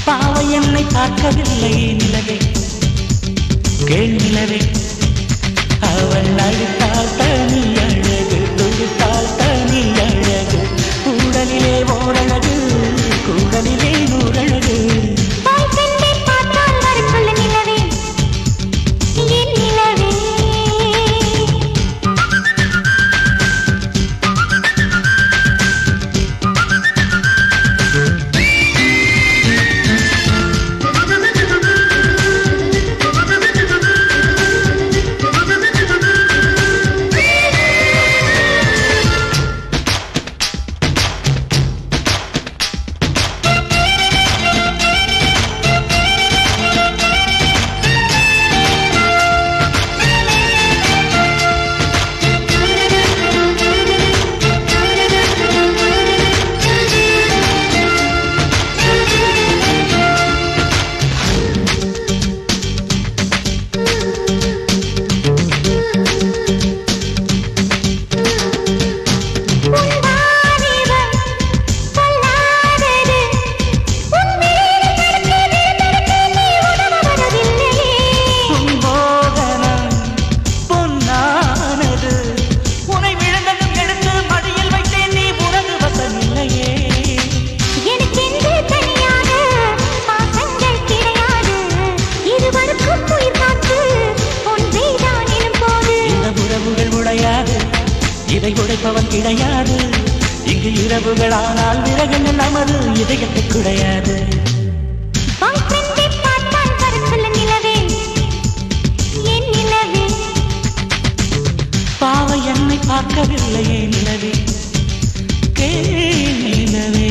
பாவை என்னை பார்க்கவில்லையே நிலவே கேள் நிலவே அவள் அழுத்தால் தனி அழகு தொழுத்தால் தனி அழகு கூடலிலே ஓரழகு கூடலிலே நூறழகு இதை உடைப்பவன் கிடையாது இங்கு இரவுகளானால் விறகுகள் நமது இதயத்தை குடையாது பாவை என்னை பார்க்கவில்லையே நிலவே கேள் நிலவே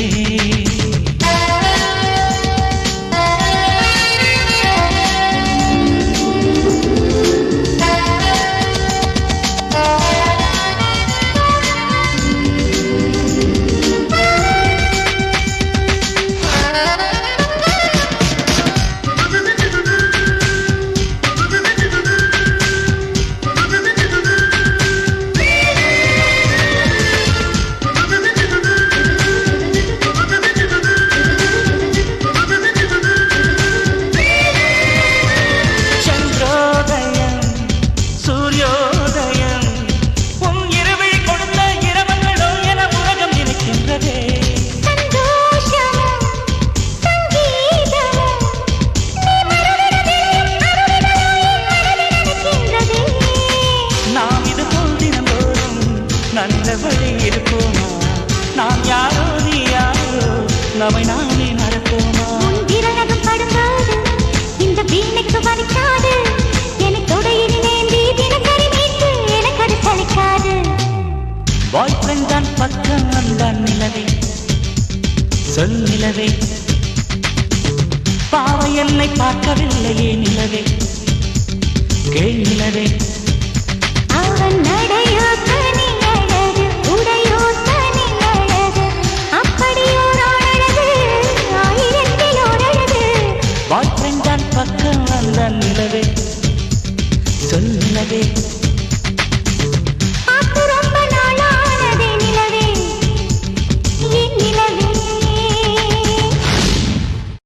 நல்லபடி இருப்போமா நாம் யாரோ நீ யாரோ நம்மை நாமே மறப்போமா விரலகம் படும்போது இந்த வீணைக்கு வலிக்காது எனக்கு உடையினை நேந்தி தினசரி மீட்டு எனக்கு அது சலிக்காது பாய் ஃப்ரெண்ட் தான் பக்கம் வந்தான் நிலவே சொல் நிலவே பாவை என்னை பார்க்கவில்லையே நிலவே கேள் நிலவே